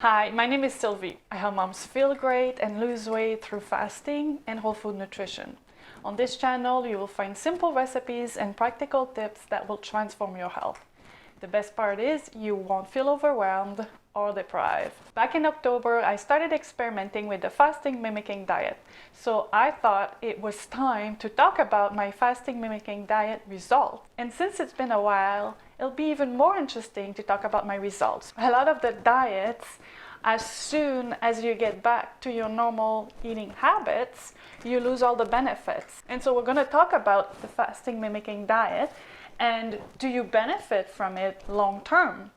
Hi, my name is Sylvie. I help moms feel great and lose weight through fasting and whole food nutrition. On this channel, you will find simple recipes and practical tips that will transform your health. The best part is you won't feel overwhelmed or deprived. Back in October, I started experimenting with the fasting mimicking diet. So I thought it was time to talk about my fasting mimicking diet results. And since it's been a while, it'll be even more interesting to talk about my results. A lot of the diets, as soon as you get back to your normal eating habits, you lose all the benefits. And so we're going to talk about the fasting mimicking diet and do you benefit from it long term?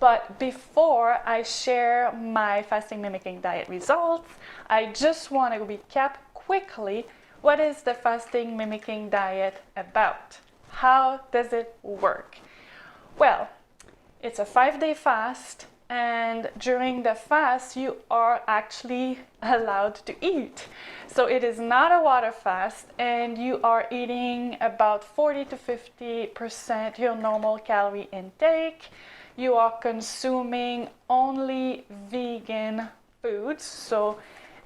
But before I share my fasting mimicking diet results, I just want to recap quickly what is the fasting mimicking diet about? How does it work? Well, it's a 5-day fast, and during the fast you are actually allowed to eat. So it is not a water fast, and you are eating about 40 to 50% your normal calorie intake. You are consuming only vegan foods, so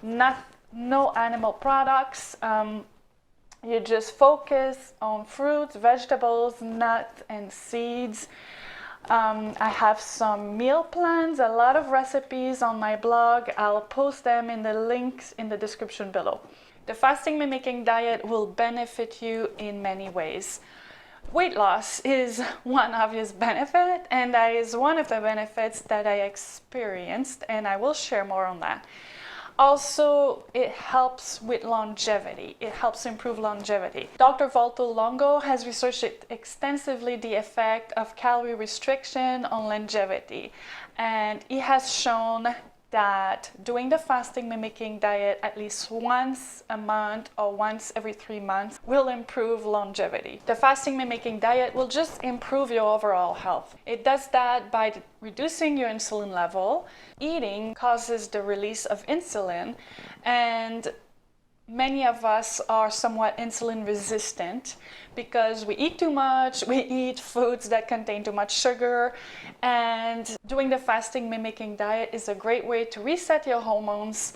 no animal products. You just focus on fruits, vegetables, nuts, and seeds. I have some meal plans, a lot of recipes on my blog. I'll post them in the links in the description below. The fasting mimicking diet will benefit you in many ways. Weight loss is one obvious benefit, and that is one of the benefits that I experienced, and I will share more on that. Also, it helps with longevity. It helps improve longevity. Dr. Valto Longo has researched extensively the effect of calorie restriction on longevity, and he has shown that doing the fasting mimicking diet at least once a month or once every 3 months will improve longevity. The fasting mimicking diet will just improve your overall health. It does that by reducing your insulin level. Eating causes the release of insulin, and many of us are somewhat insulin resistant because we eat too much, we eat foods that contain too much sugar, and doing the fasting mimicking diet is a great way to reset your hormones,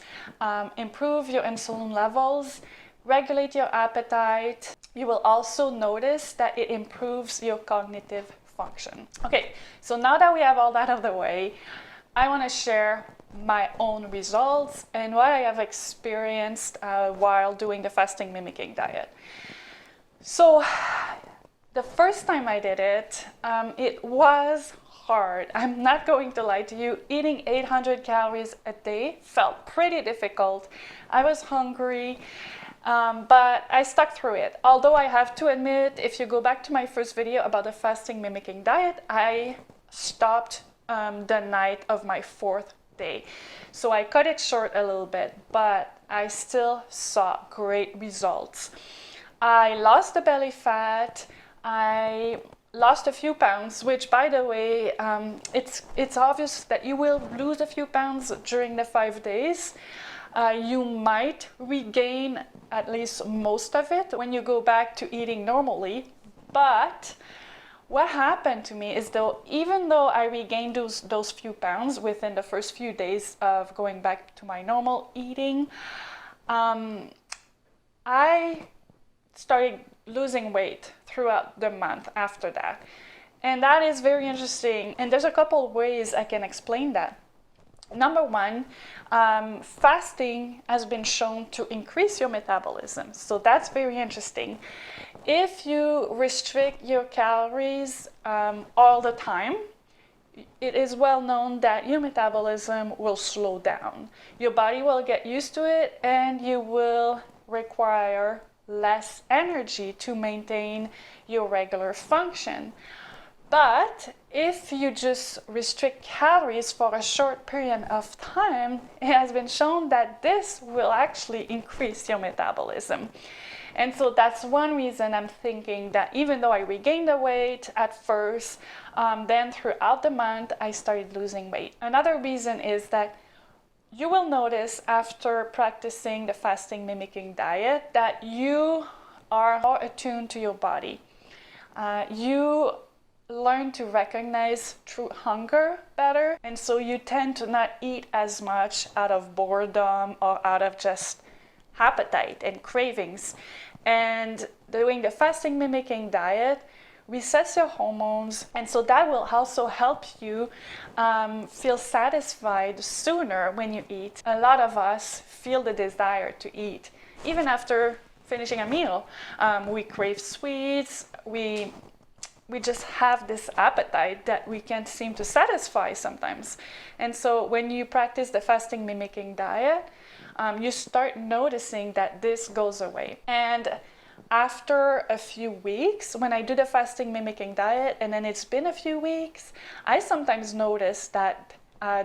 improve your insulin levels, regulate your appetite. You will also notice that it improves your cognitive function. Okay, so now that we have all that out of the way, I want to share my own results and what I have experienced while doing the fasting mimicking diet. So the first time I did it, it was hard. I'm not going to lie to you. Eating 800 calories a day felt pretty difficult. I was hungry, but I stuck through it. Although I have to admit, if you go back to my first video about the fasting mimicking diet, I stopped the night of my 4th day. So I cut it short a little bit, but I still saw great results. I lost the belly fat. I lost a few pounds, which, by the way, it's obvious that you will lose a few pounds during the 5 days. You might regain at least most of it when you go back to eating normally, but what happened to me is, even though I regained those few pounds within the first few days of going back to my normal eating, I started losing weight throughout the month after that. And that is very interesting. And there's a couple ways I can explain that. Number one, fasting has been shown to increase your metabolism. So that's very interesting. If you restrict your calories all the time, it is well known that your metabolism will slow down. Your body will get used to it, and you will require less energy to maintain your regular function. But if you just restrict calories for a short period of time, it has been shown that this will actually increase your metabolism. And so that's one reason I'm thinking that even though I regained the weight at first, then throughout the month I started losing weight. Another reason is that you will notice after practicing the fasting mimicking diet that you are more attuned to your body. You learn to recognize true hunger better. And so you tend to not eat as much out of boredom or out of just appetite and cravings. And doing the fasting mimicking diet resets your hormones, and so that will also help you feel satisfied sooner when you eat. A lot of us feel the desire to eat even after finishing a meal. We crave sweets, we just have this appetite that we can't seem to satisfy sometimes. And so when you practice the fasting mimicking diet, you start noticing that this goes away. And after a few weeks, when I do the fasting mimicking diet, and then it's been a few weeks, I sometimes notice that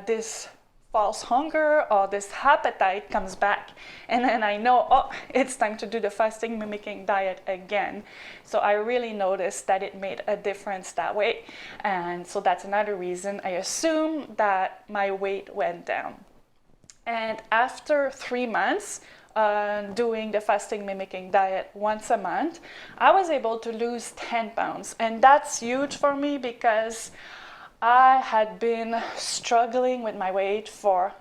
this false hunger or this appetite comes back. And then I know, oh, it's time to do the fasting mimicking diet again. So I really noticed that it made a difference that way. And so that's another reason I assume that my weight went down. And after 3 months, doing the fasting mimicking diet once a month, I was able to lose 10 pounds. And that's huge for me because I had been struggling with my weight for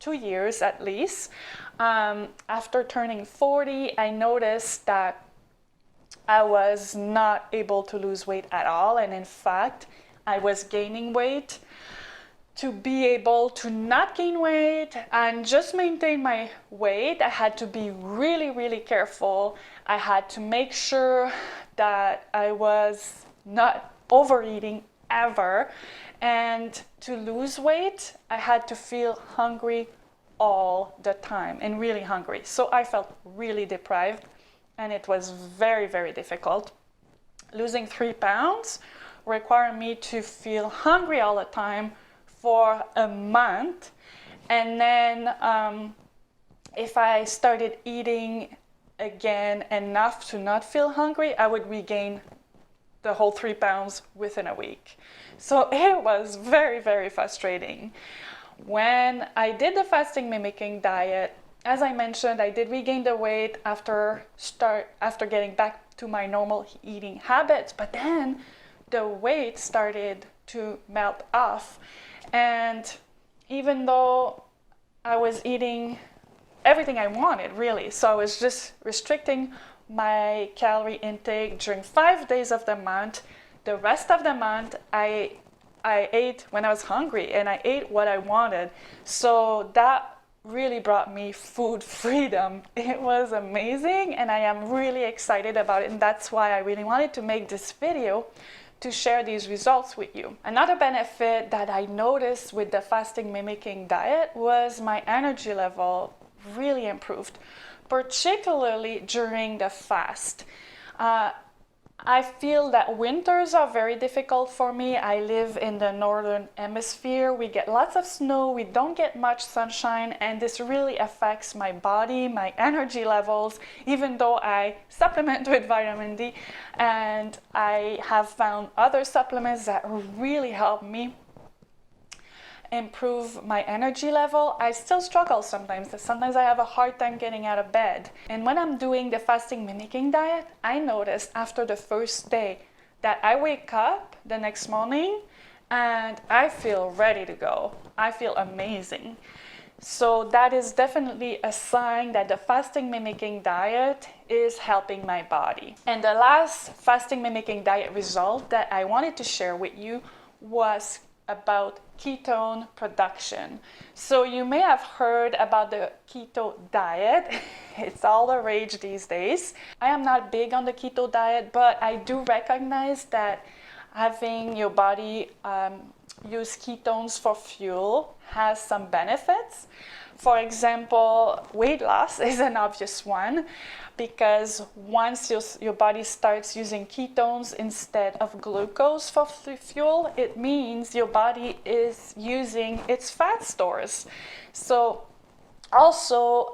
2 years at least. After turning 40, I noticed that I was not able to lose weight at all. And in fact, I was gaining weight. To be able to not gain weight and just maintain my weight, I had to be really, really careful. I had to make sure that I was not overeating ever. And to lose weight, I had to feel hungry all the time and really hungry. So I felt really deprived, and it was very, very difficult. Losing 3 pounds required me to feel hungry all the time for a month. And then if I started eating again enough to not feel hungry, I would regain the whole 3 pounds within a week. So it was very, very frustrating. When I did the fasting mimicking diet, as I mentioned, I did regain the weight after getting back to my normal eating habits, but then the weight started to melt off. And even though I was eating everything I wanted, really, so I was just restricting my calorie intake during 5 days of the month. The rest of the month, I ate when I was hungry, and I ate what I wanted. So that really brought me food freedom. It was amazing, and I am really excited about it, and that's why I really wanted to make this video to share these results with you. Another benefit that I noticed with the fasting mimicking diet was my energy level really improved, particularly during the fast. I feel that winters are very difficult for me. I live in the northern hemisphere. We get lots of snow, we don't get much sunshine, and this really affects my body, my energy levels, even though I supplement with vitamin D. And I have found other supplements that really help me improve my energy level. I still struggle sometimes. Sometimes I have a hard time getting out of bed. And when I'm doing the fasting mimicking diet, I noticed after the first day that I wake up the next morning and I feel ready to go. I feel amazing. So that is definitely a sign that the fasting mimicking diet is helping my body. And the last fasting mimicking diet result that I wanted to share with you was about ketone production. So you may have heard about the keto diet. It's all the rage these days. I am not big on the keto diet, but I do recognize that having your body use ketones for fuel has some benefits. For example, weight loss is an obvious one, because once your body starts using ketones instead of glucose for fuel, it means your body is using its fat stores. So also,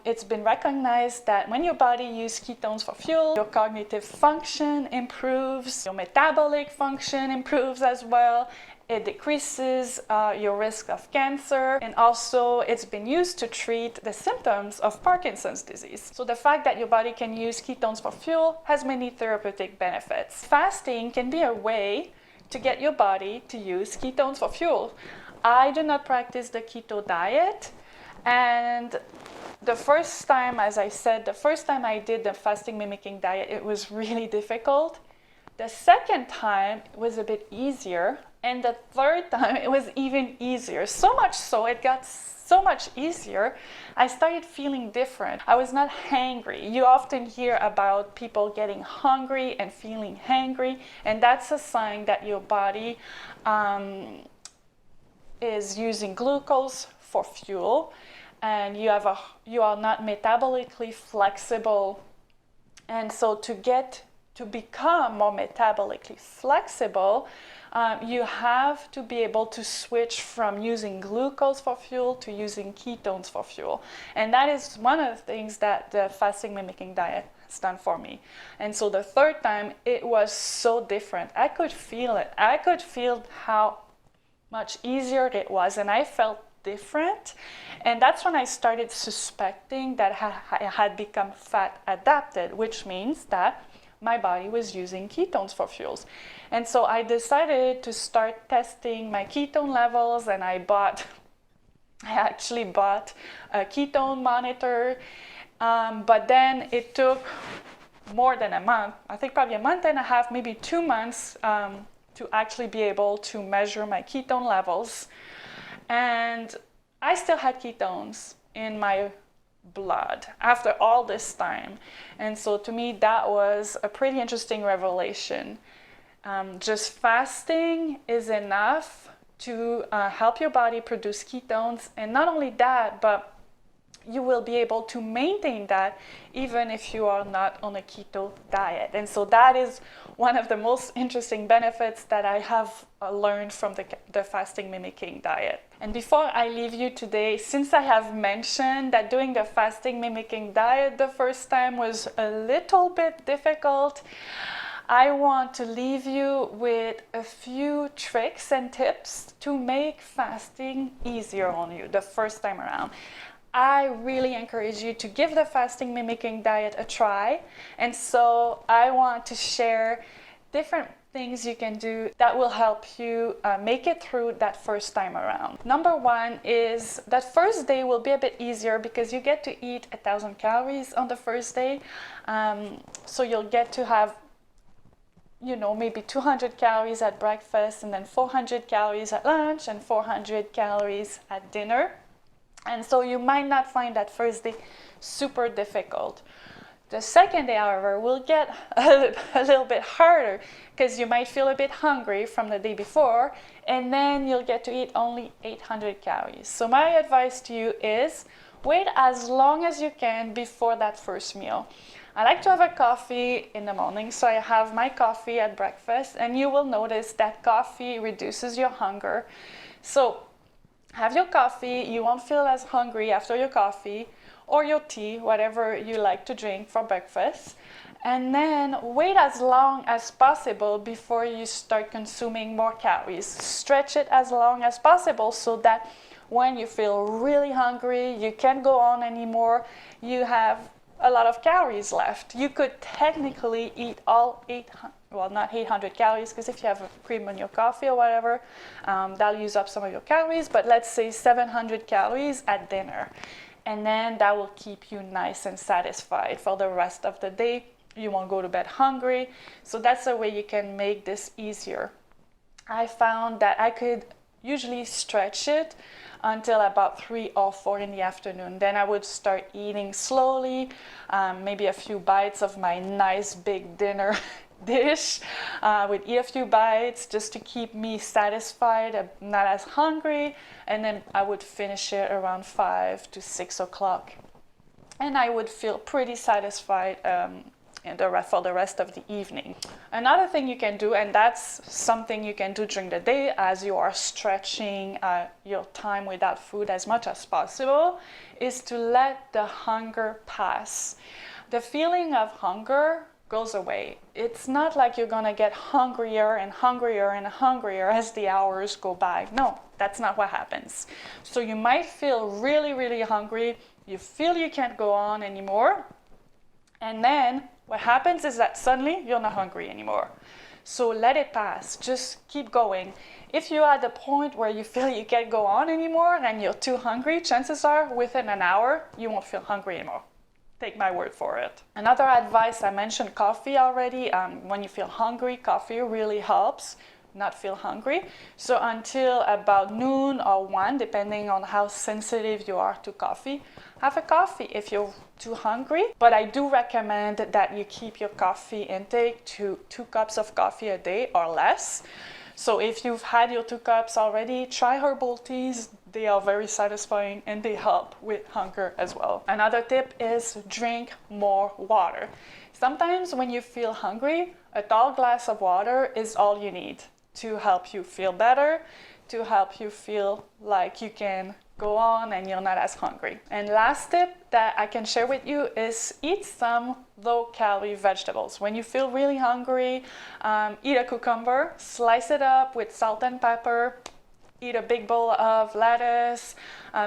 it's been recognized that when your body uses ketones for fuel, your cognitive function improves, your metabolic function improves as well. It decreases your risk of cancer, and also it's been used to treat the symptoms of Parkinson's disease. So the fact that your body can use ketones for fuel has many therapeutic benefits. Fasting can be a way to get your body to use ketones for fuel. I do not practice the keto diet, and the first time, as I said, the first time I did the fasting mimicking diet, it was really difficult. The second time was a bit easier, and the third time it was even easier. So much so, it got so much easier, I started feeling different. I was not hangry. You often hear about people getting hungry and feeling hangry, and that's a sign that your body is using glucose for fuel, and you are not metabolically flexible. And so to become more metabolically flexible, you have to be able to switch from using glucose for fuel to using ketones for fuel. And that is one of the things that the fasting mimicking diet has done for me. And so the third time, it was so different. I could feel it. I could feel how much easier it was, and I felt different. And that's when I started suspecting that I had become fat adapted, which means that my body was using ketones for fuels. And so I decided to start testing my ketone levels, and I actually bought a ketone monitor. But then it took more than a month, I think probably a month and a half, maybe 2 months, to actually be able to measure my ketone levels. And I still had ketones in my blood after all this time. And so to me, that was a pretty interesting revelation. Just fasting is enough to help your body produce ketones. And not only that, but you will be able to maintain that even if you are not on a keto diet. And so that is one of the most interesting benefits that I have learned from the fasting mimicking diet. And before I leave you today, since I have mentioned that doing the fasting mimicking diet the first time was a little bit difficult, I want to leave you with a few tricks and tips to make fasting easier on you the first time around. I really encourage you to give the fasting mimicking diet a try. And so I want to share different things you can do that will help you make it through that first time around. Number one is that first day will be a bit easier because you get to eat 1,000 calories on the first day. So you'll get to have, maybe 200 calories at breakfast, and then 400 calories at lunch, and 400 calories at dinner. And so you might not find that first day super difficult. The second day, however, will get a little bit harder because you might feel a bit hungry from the day before, and then you'll get to eat only 800 calories. So my advice to you is wait as long as you can before that first meal. I like to have a coffee in the morning, so I have my coffee at breakfast, and you will notice that coffee reduces your hunger. So have your coffee, you won't feel as hungry after your coffee, or your tea, whatever you like to drink for breakfast. And then wait as long as possible before you start consuming more calories. Stretch it as long as possible so that when you feel really hungry, you can't go on anymore, you have a lot of calories left. You could technically eat all 800, well, not 800 calories, because if you have a cream in your coffee or whatever, that'll use up some of your calories, but let's say 700 calories at dinner. And then that will keep you nice and satisfied for the rest of the day. You won't go to bed hungry. So that's a way you can make this easier. I found that I could usually stretch it until about 3 or 4 in the afternoon. Then I would start eating slowly, maybe a few bites of my nice big dinner dish. I would eat a few bites just to keep me satisfied, not as hungry, and then I would finish it around 5 to 6 o'clock. And I would feel pretty satisfied for the rest of the evening. Another thing you can do, and that's something you can do during the day as you are stretching your time without food as much as possible, is to let the hunger pass. The feeling of hunger goes away. It's not like you're gonna get hungrier and hungrier and hungrier as the hours go by. No, that's not what happens. So you might feel really, really hungry. You feel you can't go on anymore. And then what happens is that suddenly you're not hungry anymore. So let it pass, just keep going. If you're at the point where you feel you can't go on anymore and you're too hungry, chances are within an hour, you won't feel hungry anymore. Take my word for it. Another advice, I mentioned coffee already. When you feel hungry, coffee really helps not feel hungry. So until about noon or 1, depending on how sensitive you are to coffee, have a coffee if you're too hungry. But I do recommend that you keep your coffee intake to 2 cups of coffee a day or less. So if you've had your 2 cups already, try herbal teas. They are very satisfying and they help with hunger as well. Another tip is drink more water. Sometimes when you feel hungry, a tall glass of water is all you need to help you feel better, to help you feel like you can go on and you're not as hungry. And last tip that I can share with you is eat some low-calorie vegetables. When you feel really hungry, eat a cucumber, slice it up with salt and pepper, eat a big bowl of lettuce.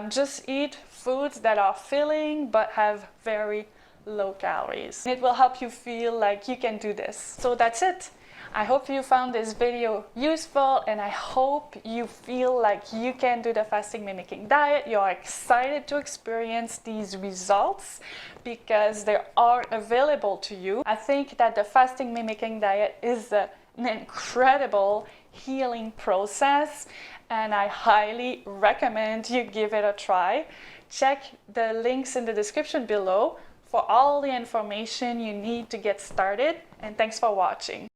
Just eat foods that are filling but have very low calories. It will help you feel like you can do this. So that's it. I hope you found this video useful, and I hope you feel like you can do the fasting mimicking diet. You're excited to experience these results because they are available to you. I think that the fasting mimicking diet is an incredible healing process, and I highly recommend you give it a try. Check the links in the description below for all the information you need to get started, and thanks for watching.